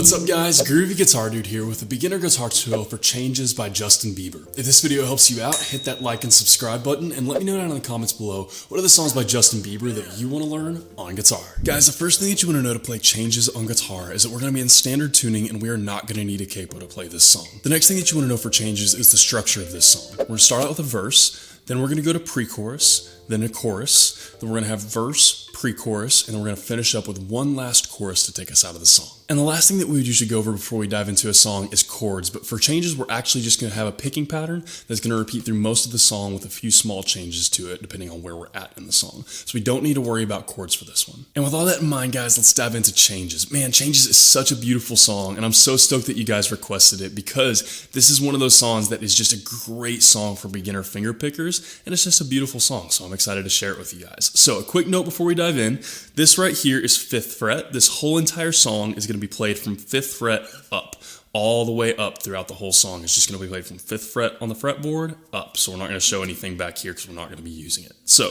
What's up guys, Groovy Guitar Dude here with a beginner guitar tutorial for Changes by Justin Bieber. If this video helps you out, hit that like and subscribe button and let me know down in the comments below what are the songs by Justin Bieber that you want to learn on guitar. Guys, the first thing that you want to know to play Changes on guitar is that we're going to be in standard tuning and we are not going to need a capo to play this song. The next thing that you want to know for Changes is the structure of this song. We're going to start out with a verse, then we're going to go to pre-chorus, then a chorus, then we're going to have verse, pre-chorus, and then we're going to finish up with one last chorus to take us out of the song. And the last thing that we would usually go over before we dive into a song is chords, but for Changes, we're actually just going to have a picking pattern that's going to repeat through most of the song with a few small changes to it, depending on where we're at in the song. So we don't need to worry about chords for this one. And with all that in mind, guys, let's dive into Changes. Man, Changes is such a beautiful song, and I'm so stoked that you guys requested it because this is one of those songs that is just a great song for beginner finger pickers, and it's just a beautiful song, so I'm excited to share it with you guys. So a quick note before we dive in, this right here is 5th fret. This whole entire song is going to be played from 5th fret up. All the way up throughout the whole song. It's just going to be played from 5th fret on the fretboard up. So we're not going to show anything back here because we're not going to be using it. So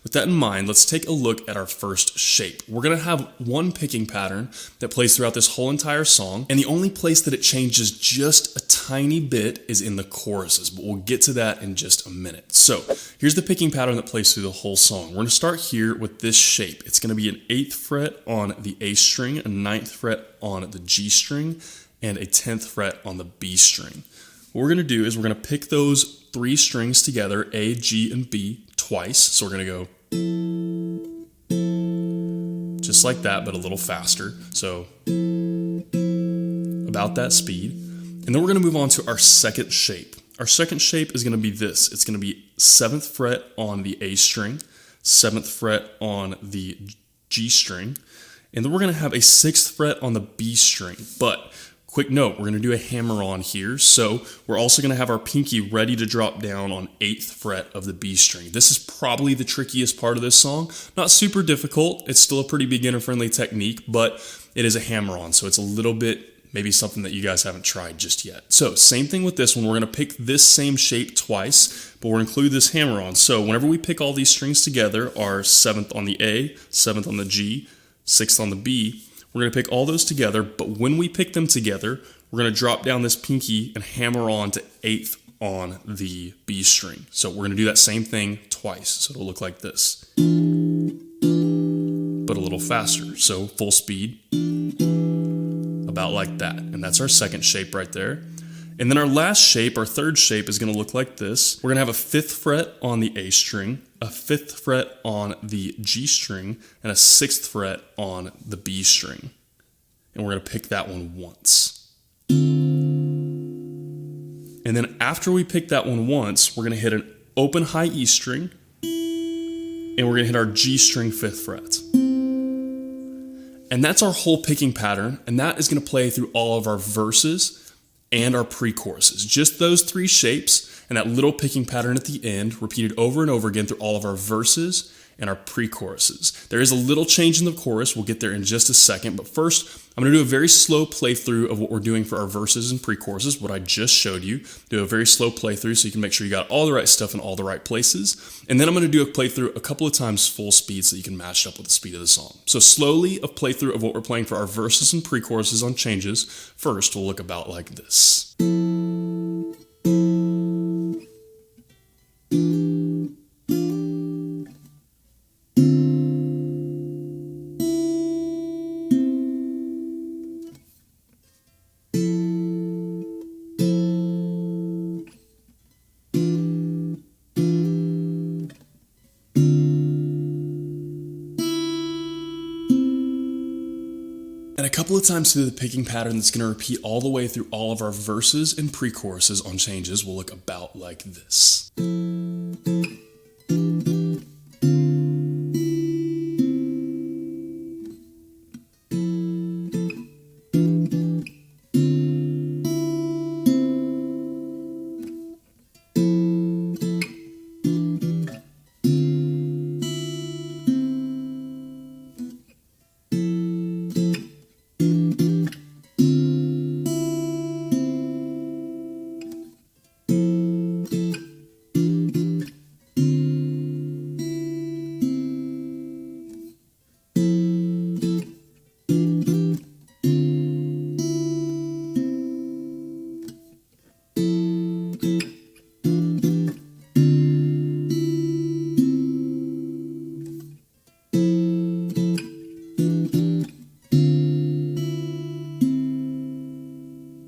with that in mind, let's take a look at our first shape. We're going to have one picking pattern that plays throughout this whole entire song. And the only place that it changes just a tiny bit is in the choruses. But we'll get to that in just a minute. So here's the picking pattern that plays through the whole song. We're going to start here with this shape. It's going to be an 8th fret on the A string, a 9th fret on the G string, and a 10th fret on the B string. What we're going to do is we're going to pick those 3 strings together, A, G, and B, twice. So we're going to go just like that, but a little faster. So about that speed. And then we're going to move on to our second shape. Our second shape is going to be this. It's going to be 7th fret on the A string, 7th fret on the G string, and then we're going to have a 6th fret on the B string. But quick note, we're going to do a hammer on here, so we're also going to have our pinky ready to drop down on 8th fret of the B string. This is probably the trickiest part of this song. Not super difficult, it's still a pretty beginner-friendly technique, but it is a hammer on, so it's a little bit maybe something that you guys haven't tried just yet. So same thing with this one, we're going to pick this same shape twice, but we're going to include this hammer on. So whenever we pick all these strings together, our 7th on the A, 7th on the G, 6th on the B, we're going to pick all those together, but when we pick them together, we're going to drop down this pinky and hammer on to 8th on the B string. So we're going to do that same thing twice. So it'll look like this, but a little faster. So full speed, about like that. And that's our second shape right there. And then our last shape, our third shape, is going to look like this. We're going to have a 5th fret on the A string, a 5th fret on the G string, and a 6th fret on the B string. And we're going to pick that one once. And then after we pick that one once, we're going to hit an open high E string, and we're going to hit our G string 5th fret. And that's our whole picking pattern, and that is going to play through all of our verses and our pre-choruses. Just those 3 shapes and that little picking pattern at the end repeated over and over again through all of our verses and our pre-choruses. There is a little change in the chorus. We'll get there in just a second, but first I'm going to do a very slow playthrough of what we're doing for our verses and pre-choruses, what I just showed you. Do a very slow playthrough so you can make sure you got all the right stuff in all the right places. And then I'm going to do a playthrough a couple of times full speed so you can match it up with the speed of the song. So slowly a playthrough of what we're playing for our verses and pre-choruses on Changes. First, we'll look about like this. And a couple of times through the picking pattern that's going to repeat all the way through all of our verses and pre-choruses on Changes will look about like this.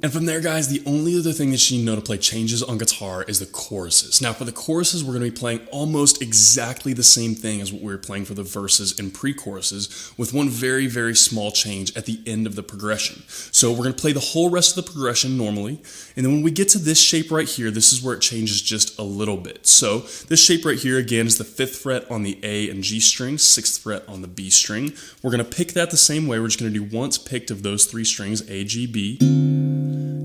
And from there, guys, the only other thing that you need to know to play changes on guitar is the choruses. Now, for the choruses, we're going to be playing almost exactly the same thing as what we were playing for the verses and pre-choruses, with one very, very small change at the end of the progression. So we're going to play the whole rest of the progression normally, and then when we get to this shape right here, this is where it changes just a little bit. So this shape right here, again, is the 5th fret on the A and G string, 6th fret on the B string. We're going to pick that the same way. We're just going to do once picked of those 3 strings, A, G, B.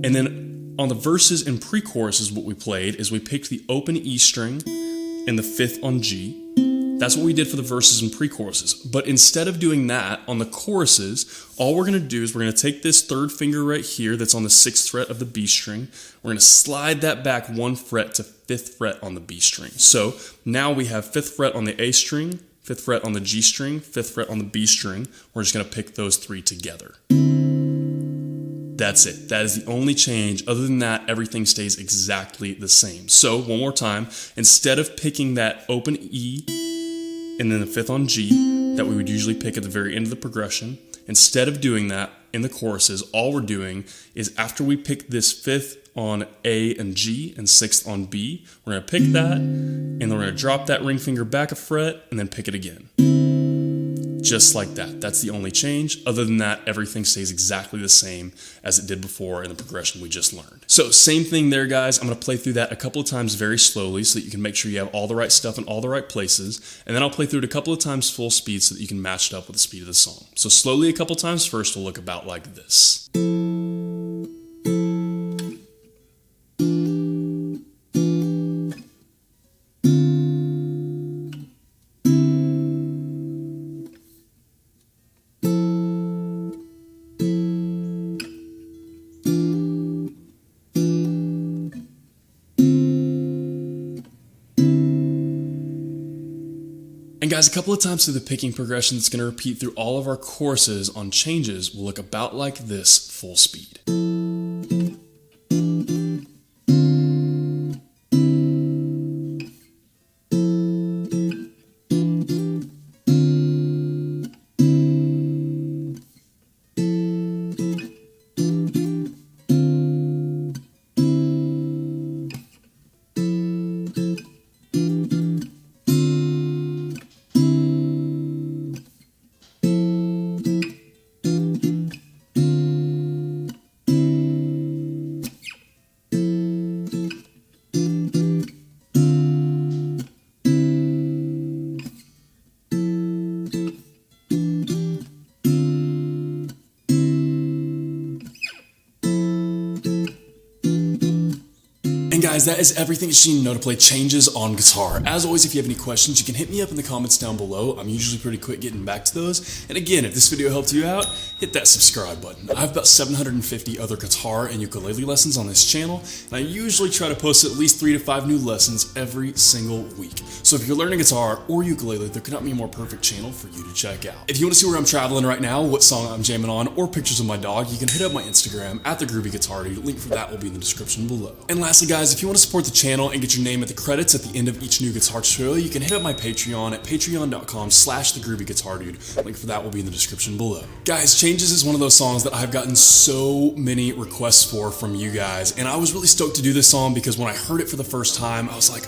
And then on the verses and pre-choruses, what we played is we picked the open E string and the 5th on G. That's what we did for the verses and pre-choruses. But instead of doing that on the choruses, all we're going to do is we're going to take this 3rd finger right here that's on the 6th fret of the B string. We're going to slide that back 1 fret to 5th fret on the B string. So now we have 5th fret on the A string, 5th fret on the G string, 5th fret on the B string. We're just going to pick those 3 together. That's it. That is the only change. Other than that, everything stays exactly the same. So one more time, instead of picking that open E and then the 5th on G that we would usually pick at the very end of the progression, instead of doing that in the choruses, all we're doing is after we pick this 5th on A and G and 6th on B, we're going to pick that and then we're going to drop that ring finger back a fret and then pick it again. Just like that. That's the only change. Other than that, everything stays exactly the same as it did before in the progression we just learned. So same thing there, guys. I'm going to play through that a couple of times very slowly so that you can make sure you have all the right stuff in all the right places. And then I'll play through it a couple of times full speed so that you can match it up with the speed of the song. So slowly a couple times first will look about like this. And guys, a couple of times through the picking progression that's going to repeat through all of our choruses on changes will look about like this full speed. And guys, that is everything that you need to know to play changes on guitar. As always, if you have any questions, you can hit me up in the comments down below. I'm usually pretty quick getting back to those. And again, if this video helped you out, hit that subscribe button. I have about 750 other guitar and ukulele lessons on this channel, and I usually try to post at least 3 to 5 new lessons every single week. So if you're learning guitar or ukulele, there could not be a more perfect channel for you to check out. If you want to see where I'm traveling right now, what song I'm jamming on, or pictures of my dog, you can hit up my Instagram at @thegroovyguitardude. Link for that will be in the description below. And lastly, guys, if you want to support the channel and get your name at the credits at the end of each new guitar tutorial, you can hit up my Patreon at patreon.com/thegroovyguitardude. Link for that will be in the description below. Guys, Changes is one of those songs that I've gotten so many requests for from you guys, and I was really stoked to do this song because when I heard it for the first time, I was like,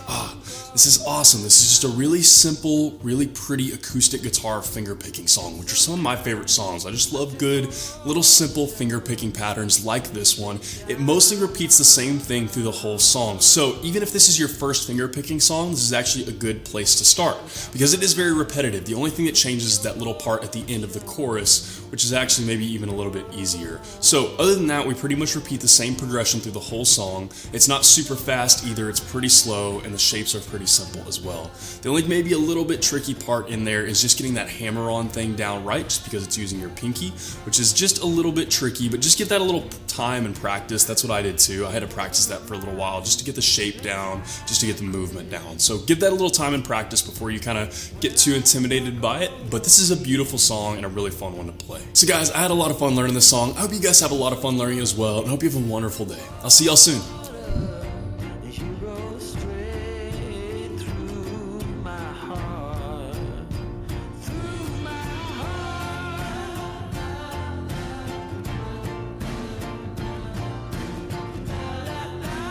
this is awesome. This is just a really simple, really pretty acoustic guitar finger picking song, which are some of my favorite songs. I just love good, little simple finger picking patterns like this one. It mostly repeats the same thing through the whole song. So even if this is your first finger picking song, this is actually a good place to start because it is very repetitive. The only thing that changes is that little part at the end of the chorus, which is actually maybe even a little bit easier. So other than that, we pretty much repeat the same progression through the whole song. It's not super fast either, it's pretty slow, and the shapes are pretty simple as well. The only maybe a little bit tricky part in there is just getting that hammer-on thing down right, just because it's using your pinky, which is just a little bit tricky, but just give that a little time and practice. That's what I did too. I had to practice that for a little while just to get the shape down, just to get the movement down. So give that a little time and practice before you kind of get too intimidated by it, but this is a beautiful song and a really fun one to play. So guys, I had a lot of fun learning this song. I hope you guys have a lot of fun learning as well, and I hope you have a wonderful day. I'll see y'all soon.